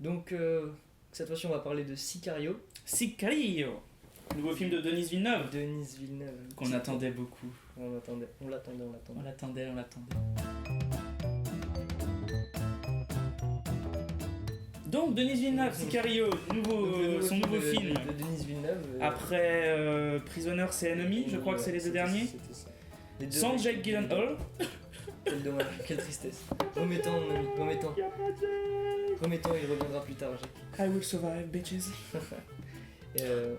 Donc, cette fois-ci, on va parler de Sicario. Sicario, nouveau film de Denis Villeneuve. Denis Villeneuve. Qu'on attendait beaucoup. On l'attendait. Donc Denis Villeneuve, Sicario, son nouveau film. De Denis Villeneuve. Après Prisoner c'est Enemy, je crois que c'est les deux derniers. C'était ça. Les deux Sans Jake derniers. Gyllenhaal. Quel dommage, quelle tristesse. Remettons, mon ami, remettons. Remettons, il reviendra plus tard, Jake. I will survive, bitches. Je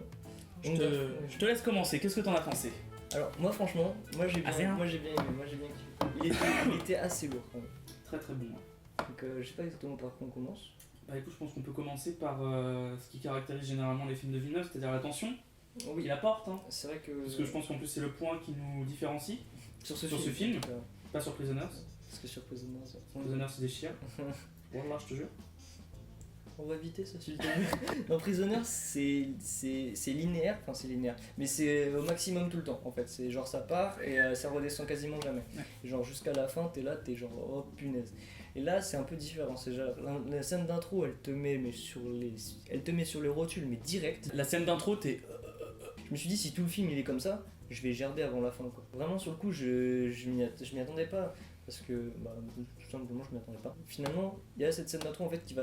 Je te laisse commencer, qu'est-ce que t'en as pensé? Alors, moi, franchement, j'ai bien rien. aimé, moi j'ai bien kiffé. Il était assez lourd quand même. Très très bon. Donc, je sais pas exactement par quoi on commence. Bah écoute, je pense qu'on peut commencer par ce qui caractérise généralement les films de Villeneuve, c'est-à-dire la tension Oui, qu'il apporte. Hein. c'est vrai que. Parce que je pense qu'en plus c'est le point qui nous différencie, sur ce film. film. pas sur Prisoners. Parce que sur Prisoners. Prisoners c'est des chiens. Voilà, je te jure. On va éviter ça, s'il te plaît. Dans Prisoners, c'est linéaire, enfin c'est linéaire, mais c'est au maximum tout le temps en fait. C'est genre ça part et ça redescend quasiment jamais. Ouais. Genre jusqu'à la fin, t'es là, t'es genre oh punaise. Et là, c'est un peu différent. C'est genre la scène d'intro, elle te met sur les rotules, mais direct. La scène d'intro, t'es. Je me suis dit si tout le film il est comme ça, je vais gerber avant la fin quoi. Vraiment sur le coup, je m'y attendais pas. Parce que, tout simplement, je m'y attendais pas. Finalement, il y a cette scène d'intro en fait qui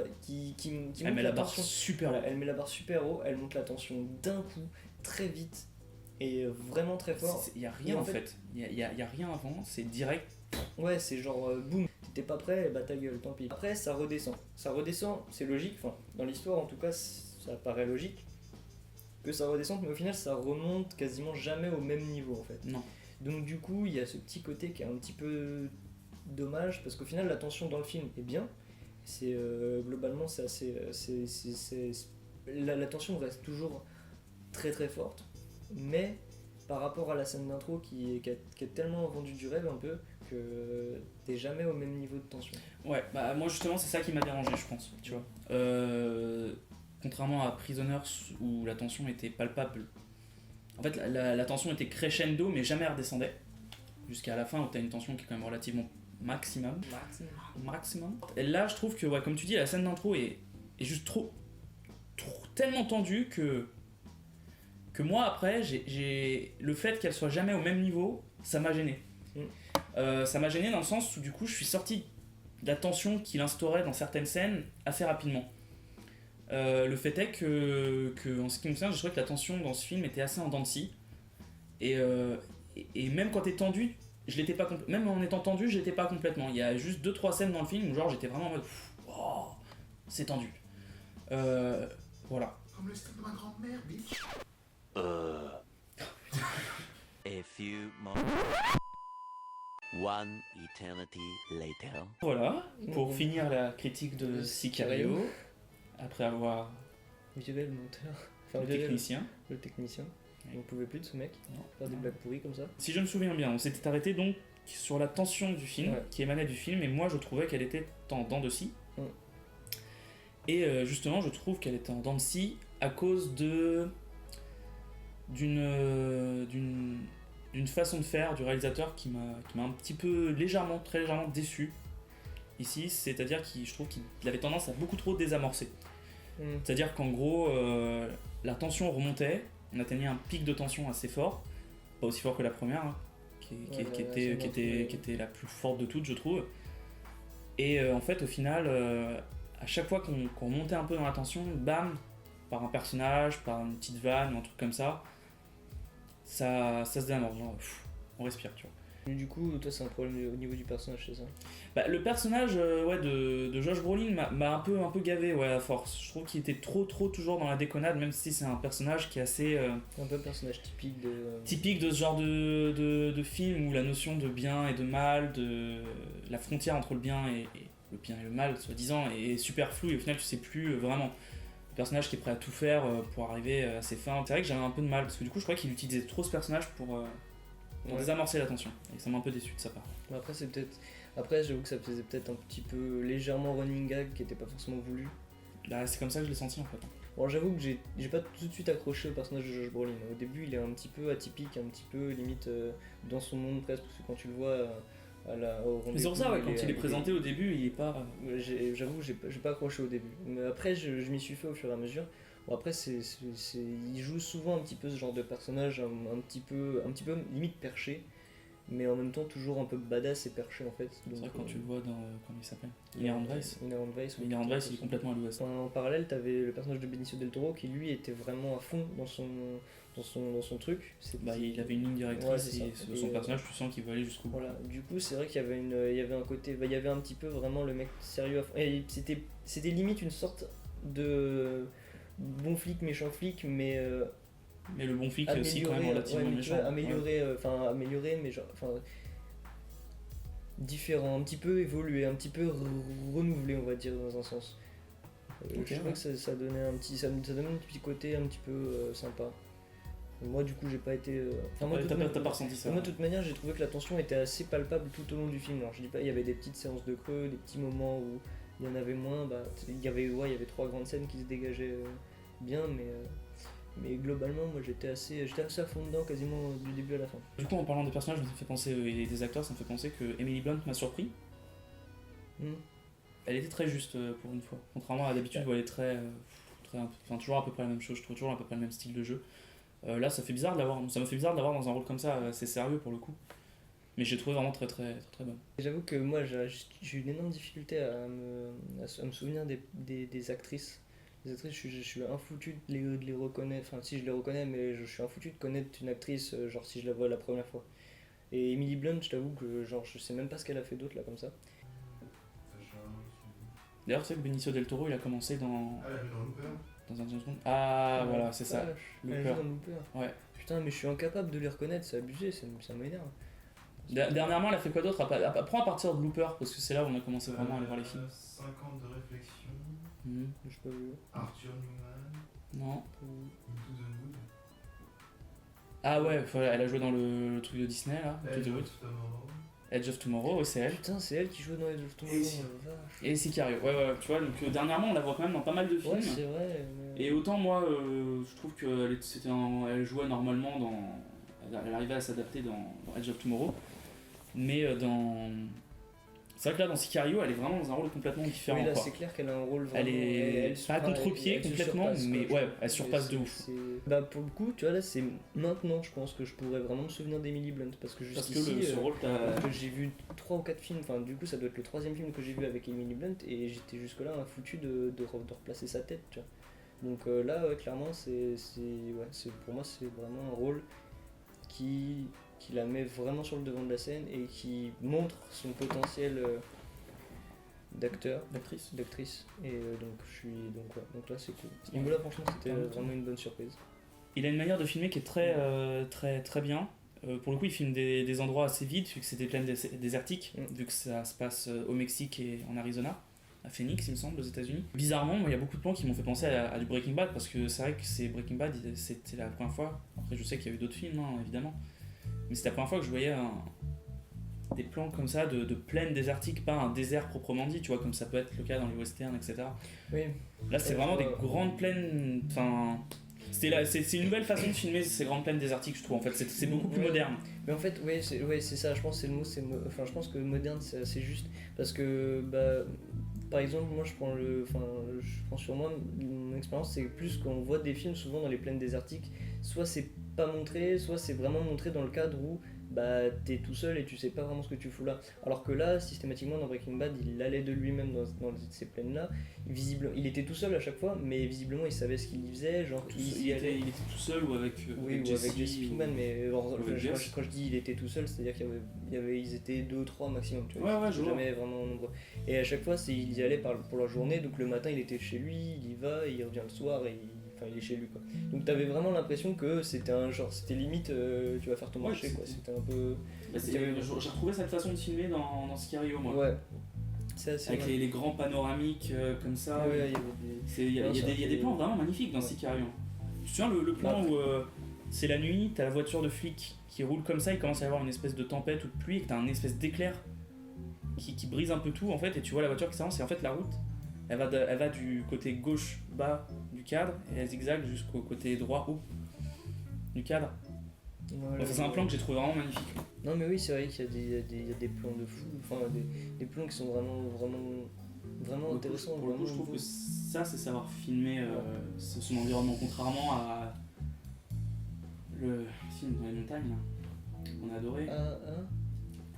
Elle monte met la barre tension. super haut. Voilà, elle met la barre super haut, elle monte la tension d'un coup, très vite et vraiment très fort. Il y a rien Et en fait. Il y a rien avant, c'est direct. Ouais, c'est genre boum, t'étais pas prêt, bah ta gueule, tant pis. Après, ça redescend. Ça redescend, c'est logique, enfin, dans l'histoire en tout cas, ça paraît logique que ça redescende, mais au final, ça remonte quasiment jamais au même niveau en fait. Non. Donc du coup, il y a ce petit côté qui est un petit peu dommage parce qu'au final la tension dans le film est bien. C'est globalement c'est assez la tension reste toujours très très forte, mais par rapport à la scène d'intro qui a tellement vendu du rêve un peu que t'es jamais au même niveau de tension. Ouais, bah moi justement c'est ça qui m'a dérangé je pense, tu vois. Contrairement à Prisoners où la tension était palpable. En fait la tension était crescendo mais jamais elle redescendait. Jusqu'à la fin où t'as une tension qui est quand même relativement maximum. Et là je trouve que ouais, comme tu dis la scène d'intro est juste trop tellement tendue que moi après j'ai le fait qu'elle soit jamais au même niveau, ça m'a gêné. Ça m'a gêné dans le sens où du coup je suis sorti de la tension qu'il instaurait dans certaines scènes assez rapidement. Le fait est que en ce qui me concerne, je trouvais que la tension dans ce film était assez en dents de scie. Et même quand t'es tendu, je l'étais pas même en étant tendu, je l'étais pas complètement. Il y a juste 2-3 scènes dans le film où genre j'étais vraiment en mode oh, c'est tendu. Voilà. Comme le style de ma grand-mère, bitch. A few moments. One eternity later. Voilà, pour finir la critique de Sicario, après avoir Virer le monteur, le technicien. Le technicien. Ouais. On pouvait plus de ce mec Non. faire des blagues pourries comme ça. Si je me souviens bien, on s'était arrêté donc sur la tension du film, Ouais. qui émanait du film, et moi je trouvais qu'elle était en dents de scie. Mm. Et justement, je trouve qu'elle était en dents de scie à cause d'une façon de faire du réalisateur qui m'a un petit peu très légèrement déçu ici, c'est-à-dire que je trouve qu'il avait tendance à beaucoup trop désamorcer. C'est-à-dire qu'en gros, la tension remontait, on atteignait un pic de tension assez fort, pas aussi fort que la première, hein, qui était la plus forte de toutes, je trouve. Et en fait, au final, à chaque fois qu'on montait un peu dans la tension, bam, par un personnage, par une petite vanne ou un truc comme ça se désamorce, genre, on respire, tu vois. Et du coup, toi, c'est un problème au niveau du personnage, c'est ça? Bah, le personnage de Josh Brolin m'a un peu gavé à force. Je trouve qu'il était trop toujours dans la déconnade, même si c'est un personnage qui est assez Un peu un personnage typique de. typique de ce genre de film où la notion de bien et de mal, de la frontière entre le bien et le mal, soi-disant, est super floue et au final tu sais plus vraiment. Le personnage qui est prêt à tout faire pour arriver à ses fins. C'est vrai que j'avais un peu de mal parce que du coup je crois qu'il utilisait trop ce personnage pour désamorcer la tension et ça m'a un peu déçu de sa part. Après, c'est peut-être. Après, j'avoue que ça faisait peut-être un petit peu légèrement running gag qui était pas forcément voulu. Bah, c'est comme ça que je l'ai senti en fait. Bon, j'avoue que j'ai pas tout de suite accroché au personnage de Josh Brolin. Au début, il est un petit peu atypique, un petit peu limite dans son monde presque, parce que quand tu le vois au rendez-vous. Mais c'est pour ça, ouais, quand il est présenté au début, il est pas. J'avoue, j'ai pas accroché au début. Mais après, je m'y suis fait au fur et à mesure. Bon, après, il joue souvent un petit peu ce genre de personnage, un petit peu limite perché, mais en même temps toujours un peu badass et perché en fait. C'est vrai que quand tu le vois dans. Comment il s'appelle Inherent Vice. Inherent Vice, oui, Inherent Vice, il est complètement à l'ouest. En parallèle, t'avais le personnage de Benicio del Toro qui lui était vraiment à fond dans son truc. Bah, il avait une ligne directrice Ouais, c'est et ça. son Et, personnage, tu sens qu'il va aller jusqu'au bout. Voilà, du coup, c'est vrai qu'il y avait il y avait un côté, il y avait un petit peu vraiment le mec sérieux à fond. Et c'était limite une sorte de bon flic, méchant flic, mais Mais le bon flic est aussi quand même relativement mais tu méchant. vois, amélioré, mais genre, différent, un petit peu évolué, un petit peu renouvelé, on va dire, dans un sens. Ok, Je trouvais que ça donnait ça donnait un petit côté un petit peu sympa. Moi, du coup, j'ai pas été. Moi, Ouais, t'as pas ressenti ça. moi, de toute manière, j'ai trouvé que la tension était assez palpable tout au long du film. Alors, je dis pas, il y avait des petites séances de creux, des petits moments où il y en avait moins. Il y avait 3 grandes scènes qui se dégageaient bien, mais globalement, moi, j'étais assez à fond dedans quasiment du début à la fin. Du coup, en parlant des personnages, ça me fait penser, et des acteurs, ça me fait penser que Emily Blunt m'a surpris. Elle était très juste pour une fois. Contrairement à d'habitude où elle est très, toujours à peu près la même chose, je trouve toujours à peu près le même style de jeu. Là, ça me fait bizarre de l'avoir dans un rôle comme ça, assez sérieux pour le coup. Mais j'ai trouvé vraiment très très très, très bonne. J'avoue que moi, j'ai eu une énorme difficulté à me souvenir des actrices. Les actrices, je suis infoutu de les reconnaître. Enfin, si je les reconnais, mais je suis infoutu de connaître une actrice, genre si je la vois la première fois. Et Emily Blunt, je t'avoue que genre, je sais même pas ce qu'elle a fait d'autre là comme ça. D'ailleurs, tu sais que Benicio del Toro, il a commencé dans. Ah, elle a joué dans Looper. Dans un James Bond. Ah, voilà, c'est ça. Elle Looper. joue dans Looper. Ouais. Putain, mais je suis incapable de les reconnaître, c'est abusé, ça m'énerve. Dernièrement, elle a fait quoi d'autre Prends à partir de Looper, parce que c'est là où on a commencé vraiment à aller voir les films. 5 ans de réflexion. Je peux pas vu. Arthur Newman. Non. Into the Wood. Ah ouais, elle a joué dans le truc de Disney là, Edge Into the Wood. of Tomorrow. Edge of Tomorrow, ouais, c'est elle. Putain, c'est elle qui joue dans Edge of Tomorrow. Et si- Vache. Et Sicario, ouais, tu vois, donc dernièrement on la voit quand même dans pas mal de films. Ouais, c'est vrai. mais- Et autant moi, je trouve qu'elle jouait normalement dans. Elle arrivait à s'adapter dans Edge of Tomorrow. Mais c'est vrai que là dans Sicario, elle est vraiment dans un rôle complètement différent. Oui, là, quoi. c'est clair qu'elle a un rôle Elle vraiment. est pas à surpasse- contre-pied elle se complètement, surpasse, mais quoi, ouais, je trouve. elle surpasse Et de ouf. Bah, pour le coup, tu vois, là, c'est maintenant, je pense que je pourrais vraiment me souvenir d'Emily Blunt. Parce que Parce jusqu'ici. que ce rôle t'as. que j'ai vu 3 ou 4 films, enfin du coup ça doit être le 3e film que j'ai vu avec Emily Blunt et j'étais jusque là foutu de replacer sa tête, tu vois. Donc là clairement pour moi c'est vraiment un rôle qui la met vraiment sur le devant de la scène et qui montre son potentiel d'actrice et donc là c'est cool. Ce niveau là franchement c'était vraiment une bonne surprise. Il a une manière de filmer qui est très très bien. Pour le coup, il filme des endroits assez vides, vu que c'est des plaines désertiques, vu que ça se passe au Mexique et en Arizona, à Phoenix, il me semble, aux États-Unis. Bizarrement, moi, il y a beaucoup de plans qui m'ont fait penser à du Breaking Bad, parce que c'est vrai que Breaking Bad, c'était la première fois. Après, je sais qu'il y a eu d'autres films, hein, évidemment, mais c'était la première fois que je voyais des plans comme ça de plaines désertiques, pas un désert proprement dit, tu vois, comme ça peut être le cas dans les westerns, etc. Oui. Là, c'est vraiment des grandes plaines. Enfin. C'est une nouvelle façon de filmer ces grandes plaines désertiques, je trouve. En fait, c'est beaucoup plus moderne. Mais en fait, c'est ça. Je pense que c'est le mot. Enfin, je pense que moderne, c'est assez juste parce que, par exemple, moi, je prends sur moi mon expérience, c'est plus quand on voit des films souvent dans les plaines désertiques, soit c'est pas montré, soit c'est vraiment montré dans le cadre où t'es tout seul et tu sais pas vraiment ce que tu fous là. Alors que là, systématiquement dans Breaking Bad, il allait de lui-même dans ces plaines-là. Il était tout seul à chaque fois, mais visiblement il savait ce qu'il y faisait. Genre, Il était tout seul ou avec Jesse Pinkman, mais Jess. quand je dis il était tout seul, c'est-à-dire ils étaient 2 ou 3 maximum. Tu vois, Ouais, je vois. jamais vraiment nombreux. Et à chaque fois, il y allait pour la journée, donc le matin il était chez lui, il y va, il revient le soir et il est chez lui, quoi. Donc t'avais vraiment l'impression que c'était c'était limite tu vas faire ton marché, quoi. C'était un peu. J'ai retrouvé cette façon de filmer dans Sicario, moi. Ouais. C'est assez avec les grands panoramiques comme ça. Ouais, il y a des plans vraiment magnifiques dans Sicario. Tu te souviens le plan où c'est la nuit, t'as la voiture de flic qui roule comme ça, il commence à y avoir une espèce de tempête ou de pluie et que t'as un espèce d'éclair qui brise un peu tout en fait, et tu vois la voiture qui s'avance et en fait la route elle va du côté gauche bas du cadre et elle zigzague jusqu'au côté droit haut du cadre. Voilà, Enfin, c'est un plan que j'ai trouvé vraiment magnifique. Non mais oui, c'est vrai qu'il y a il y a des plans de fou, enfin des plans qui sont vraiment intéressants. Pour le coup, je trouve que ça, c'est savoir filmer son environnement, contrairement à le film dans les montagnes là, qu'on a adoré,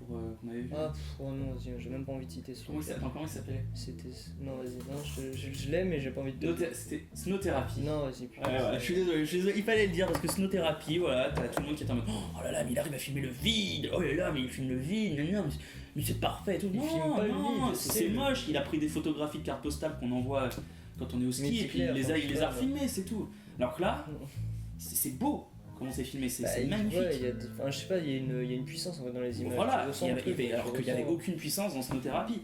qu'on avait vu. Oh non, vas-y, j'ai même pas envie de citer ce Comment il s'appelait? C'était... Non, vas-y, non, je l'ai, mais j'ai pas envie de... C'était Snow Therapy. Non, vas-y, putain. Ouais, voilà, je suis désolé, il fallait le dire parce que Snow Therapy, voilà, t'as tout le monde qui est en mode oh là là, mais il arrive à filmer le vide, oh là là, mais il filme le vide, mais c'est parfait et tout. Il Non, filme pas le non, vide, c'est moche, il a pris des photographies de cartes postales qu'on envoie quand on est au ski Mais et c'est puis clair, il les a refilmées, c'est tout. Alors que là, c'est beau comment c'est filmé, c'est magnifique. Ouais, je sais pas, il y a une puissance en fait dans les images. Voilà, Tu ressens le truc, alors qu'il n'y avait aucune puissance dans Snow Therapy.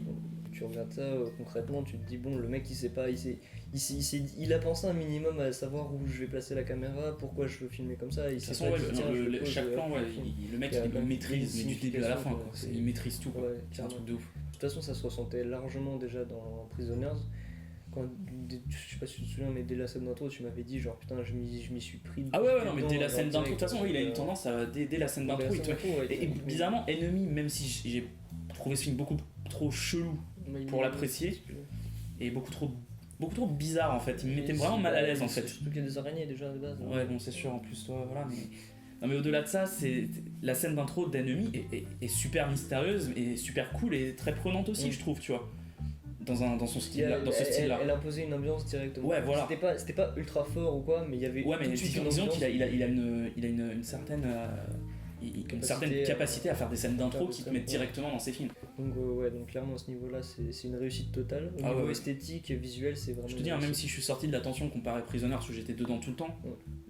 Tu regardes ça concrètement, tu te dis bon, le mec il sait pas, il a pensé un minimum à savoir où je vais placer la caméra, pourquoi je veux filmer comme ça. De toute façon, chaque plan, le mec il maîtrise, mais du début à la fin, quoi. Il maîtrise tout, quoi. Ouais, C'est un truc de ouf. De toute façon, ça se ressentait largement déjà dans Prisoners. Quand, je sais pas si tu te souviens, mais dès la scène d'intro, tu m'avais dit genre putain, je m'y suis pris. Ah ouais, non, mais dès la scène d'intro, de toute façon, il a une tendance à. Dès la scène d'intro, et bizarrement, Enemy, même si j'ai trouvé ce film beaucoup trop chelou pour l'apprécier, et beaucoup trop bizarre en fait, il me mettait vraiment mal à l'aise en fait. Surtout qu'il y a des araignées déjà de base. Ouais, bon, c'est sûr, en plus, toi, voilà, mais. Non, mais au-delà de ça, la scène d'intro d'Enemy est super mystérieuse et super cool et très prenante aussi, je trouve, tu vois. Dans son style là, dans ce style là. Elle imposait une ambiance directement. Ouais, voilà. C'était pas ultra fort ou quoi, mais il y avait. Ouais, mais disons qu'il a une certaine capacité à faire des scènes d'intro qui te mettent directement dans ses films. Donc donc clairement à ce niveau-là, c'est une réussite totale. Au niveau esthétique, visuel, c'est vraiment. Je te dis, même si je suis sorti de l'attention comparé à Prisoners où j'étais dedans tout le temps,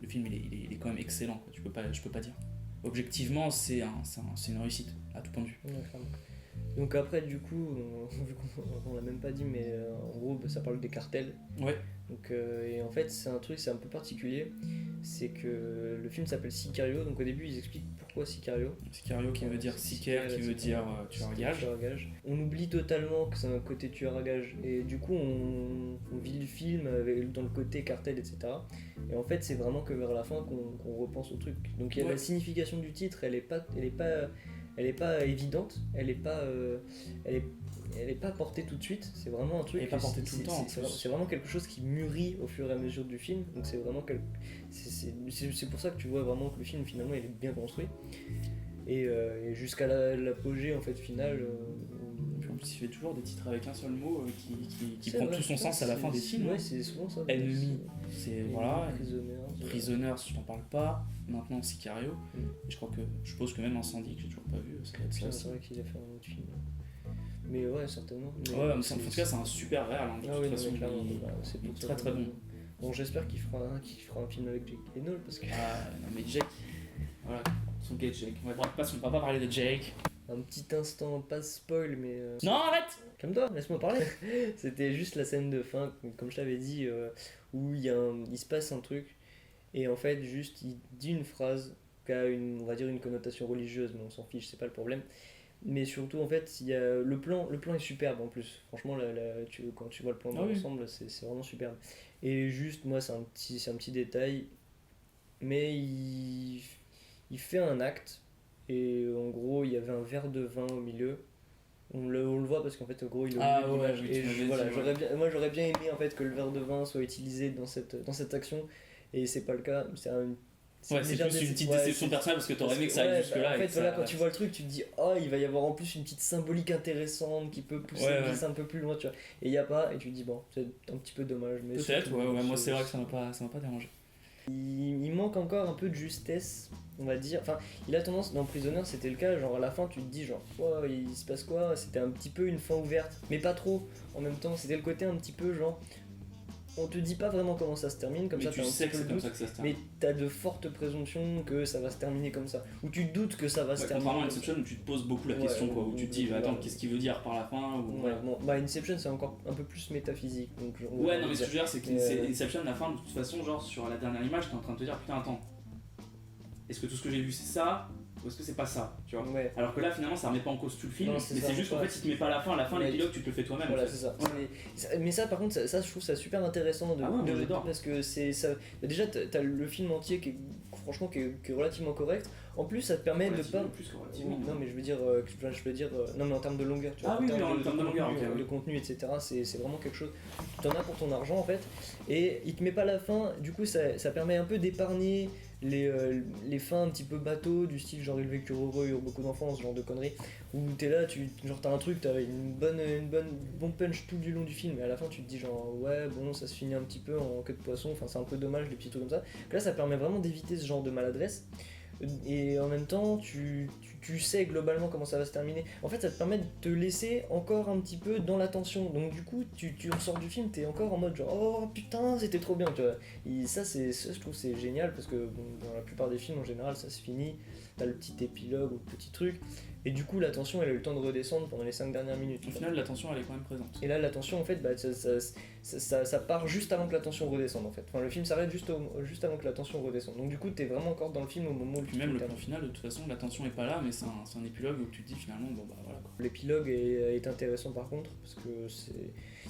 le film il est quand même excellent, quoi. Je peux pas dire. Objectivement, c'est une réussite à tout point de vue. Ouais, clairement. Donc après du coup, vu qu'on l'a même pas dit, mais en gros ça parle des cartels. Ouais. Donc et en fait c'est un peu particulier, c'est que le film s'appelle Sicario, donc au début ils expliquent pourquoi Sicario. Sicario qui veut dire sicaire, qui veut dire tueur à gage. On oublie totalement que c'est un côté tueur à gage et du coup on vit le film dans le côté cartel, etc. Et en fait c'est vraiment que vers la fin qu'on repense au truc. Donc il y a la signification du titre, elle est pas évidente, elle est pas portée tout de suite, c'est vraiment un truc. Elle est pas portée tout le temps. C'est vraiment quelque chose qui mûrit au fur et à mesure du film, donc c'est vraiment c'est pour ça que tu vois vraiment que le film finalement il est bien construit. Et jusqu'à l'apogée en fait finale. En plus, il fait toujours des titres avec un seul mot qui prend tout son sens à la fin des films. Ouais, c'est souvent ça. Enemy, c'est voilà. Prisoners, je t'en parle pas. Maintenant, Sicario. Et je suppose que même Incendie, que j'ai toujours pas vu, ça va être ça aussi. C'est vrai qu'il a fait un autre film. Mais ouais, certainement. Ouais, en tout cas, c'est un super réal. Hein, de toute façon, c'est très très bon. Bon, j'espère qu'il fera un film avec Jake Gyllenhaal parce que. Ah, non, mais Jake. Voilà, son gars Jake. On va pas parler de Jake. Un petit instant, pas spoil, mais. Non, arrête! Calme-toi, laisse-moi parler. C'était juste la scène de fin, comme je t'avais dit, où il se passe un truc, et en fait, juste, il dit une phrase qui a on va dire une connotation religieuse, mais on s'en fiche, c'est pas le problème. Mais surtout, en fait, il y a le plan est superbe en plus. Franchement, quand tu vois le plan dans l'ensemble, c'est vraiment superbe. Et juste, moi, c'est un petit détail, mais il fait un acte. Et en gros, il y avait un verre de vin au milieu. On le voit parce qu'en fait, en gros, il est au milieu de l'image. Moi, j'aurais bien aimé en fait que le verre de vin soit utilisé dans cette action. Et c'est pas le cas. C'est plus une petite déception personnelle parce que t'aurais aimé que ça aille jusque-là. En fait, voilà, quand tu vois le truc, tu te dis, oh, il va y avoir en plus une petite symbolique intéressante qui peut pousser un peu plus loin, tu vois. Et il y a pas, et tu te dis, bon, c'est un petit peu dommage. Peut-être, moi c'est vrai que ça m'a pas dérangé. Il manque encore un peu de justesse, on va dire. Enfin, il a tendance, dans Prisoners, c'était le cas, genre à la fin, tu te dis, genre, oh, il se passe quoi? C'était un petit peu une fin ouverte, mais pas trop en même temps. C'était le côté un petit peu, genre, on te dit pas vraiment comment ça se termine, comme mais ça tu sais que c'est comme ça que ça se termine. Mais t'as de fortes présomptions que ça va se terminer comme ça, ou tu doutes que ça va se terminer. Contrairement à Inception où tu te poses beaucoup la question, quoi, où tu te dis, attends, qu'est-ce qu'il veut dire par la fin ou... Inception c'est encore un peu plus métaphysique. Donc non, mais ce que je veux dire, c'est qu'Inception, la fin, de toute façon, genre sur la dernière image, t'es en train de te dire, putain, attends, est-ce que tout ce que j'ai vu c'est ça? ou est-ce que c'est pas ça, tu vois. Ouais. Alors que là finalement ça remet pas en cause tout le film, Non, mais c'est c'est ça, juste qu'en ouais. fait il te met pas à la fin Ouais. l'épilogue tu te le fais toi-même. Voilà, en fait. c'est ça. Ouais. Mais ça, par contre, ça, je trouve ça super intéressant Ah ouais, moi, j'adore. parce que c'est ça. Déjà, t'as le film entier qui est, franchement, qui est relativement correct. En plus, ça te permet de Relativement pas. plus que Oui, relativement. non, mais je veux dire, non, mais en termes de longueur, tu vois. Ah oui, oui, en termes de longueur, contenu, ok, oui. de contenu, etc. C'est vraiment quelque chose. Tu en as pour ton argent, en fait. Et il te met pas la fin. Du coup, ça permet un peu d'épargner les fins un petit peu bateau, du style genre ils vécurent heureux, ils ont beaucoup d'enfants, ce genre de conneries. Où t'es là, genre t'as un truc, t'as bon punch tout du long du film, et à la fin tu te dis genre ouais, bon, ça se finit un petit peu en queue de poisson, enfin c'est un peu dommage, les petits trucs comme ça. Là, ça permet vraiment d'éviter ce genre de maladresse. Et en même temps, tu sais globalement comment ça va se terminer. En fait, ça te permet de te laisser encore un petit peu dans l'attention. Donc du coup, tu ressors du film, t'es encore en mode genre oh putain, c'était trop bien, tu vois. Et ça, je trouve c'est génial parce que bon, dans la plupart des films en général, ça se finit. T'as le petit épilogue ou le petit truc. Et du coup, la tension, elle a eu le temps de redescendre pendant les 5 dernières minutes. Au final la tension elle est quand même présente. Et là, la tension, en fait, bah, ça part juste avant que la tension redescende, en fait. Enfin, le film s'arrête juste avant que la tension redescende. Donc du coup, t'es vraiment encore dans le film au moment où Puis tu même le termines. plan final de toute façon la tension est pas là mais c'est un épilogue où tu te dis finalement bon bah voilà quoi. L'épilogue est intéressant par contre, parce que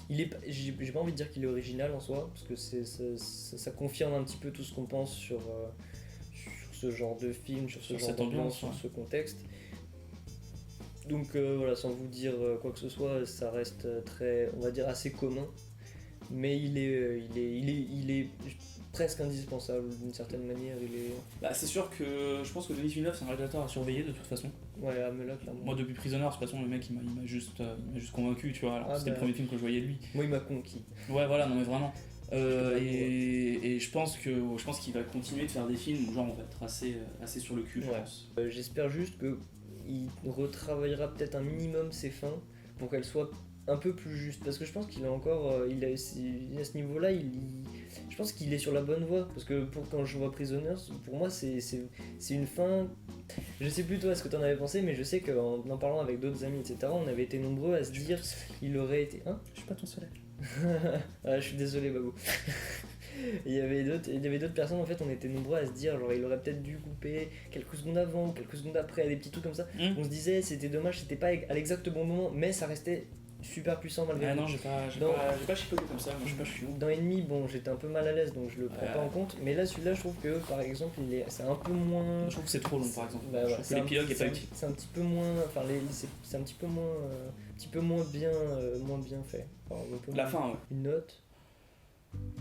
j'ai pas envie de dire qu'il est original en soi, parce que ça confirme un petit peu tout ce qu'on pense sur ce genre de film, sur ce Sur genre cette d'ambiance, ambiance, sur ce contexte. Donc voilà, sans vous dire quoi que ce soit, ça reste très, on va dire, assez commun, mais il est presque indispensable d'une certaine manière. Bah c'est sûr que je pense que Denis Villeneuve c'est un réalisateur à surveiller de toute façon. Ouais, mais là, clairement. Moi depuis Prisoner de toute façon le mec il m'a juste convaincu tu vois, alors Ah, c'était bah. le premier film que je voyais de lui. Moi, il m'a conquis. Ouais voilà non mais vraiment. pas Et je pense qu'il va continuer de faire des films où genre on va être assez sur le cul je Ouais. pense. J'espère juste qu'il retravaillera peut-être un minimum ses fins pour qu'elles soient un peu plus justes. Parce que je pense qu'il a encore. À ce niveau-là, je pense qu'il est sur la bonne voie. Parce que quand je vois Prisoners, pour moi, c'est une fin. Je sais plus toi ce que t'en avais pensé, mais je sais qu'en en parlant avec d'autres amis, etc., on avait été nombreux à se dire qu'il aurait été. Hein? Je suis pas ton soleil. Ah, je suis désolé, Babou. Il y avait d'autres personnes, en fait, on était nombreux à se dire, genre, il aurait peut-être dû couper quelques secondes avant ou quelques secondes après, des petits trucs comme ça. On se disait, c'était dommage, c'était pas à l'exact bon moment, mais ça restait super puissant malgré Ah tout. non j'ai pas chipoté comme ça, moi je suis pas chiant. Dans Ennemi, bon, j'étais un peu mal à l'aise, donc je le prends pas en compte, mais là, celui-là, je trouve que, par exemple, c'est un peu moins. Je trouve que c'est trop long par exemple. Bah, Je ouais, trouve que l'épilogue est pas utile. C'est un petit peu moins, enfin, c'est un petit peu moins bien fait. Enfin, on peut La mettre fin ouais. Une note.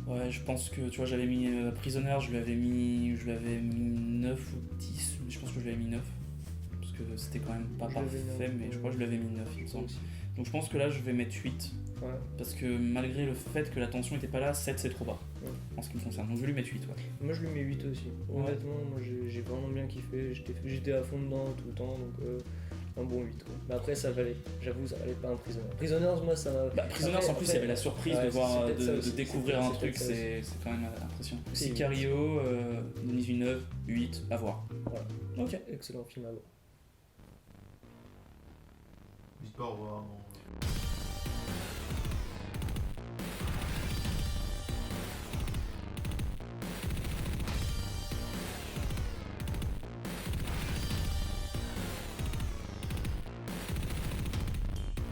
Ouais, je pense que tu vois, j'avais mis Prisoner, je lui avais mis 9 ou 10, mais je pense que je lui avais mis 9. Parce que c'était quand même pas Je l'avais parfait, mis, mais je crois que je lui avais mis 9, il me semble. Aussi. Donc je pense que là, je vais mettre 8. Ouais. Parce que malgré le fait que la tension était pas là, 7 c'est trop bas. Ouais. En ce qui me concerne. Donc je vais lui mettre 8, ouais. Moi je lui mets 8 aussi. Honnêtement, moi j'ai vraiment bien kiffé. J'étais à fond dedans tout le temps, donc un bon 8 quoi. Mais après ça valait, j'avoue, ça valait pas un Prisoners. Prisoners, moi ça m'a. Bah, Prisoners en plus, il y avait la surprise ouais, de voir, c'est peut-être ça de aussi, découvrir c'est un peut-être truc, ça c'est quand même impressionnant. C'est Sicario, Denis Villeneuve, 8, à voir. Voilà. Ok. Excellent film à voir. Dites pas au revoir. non.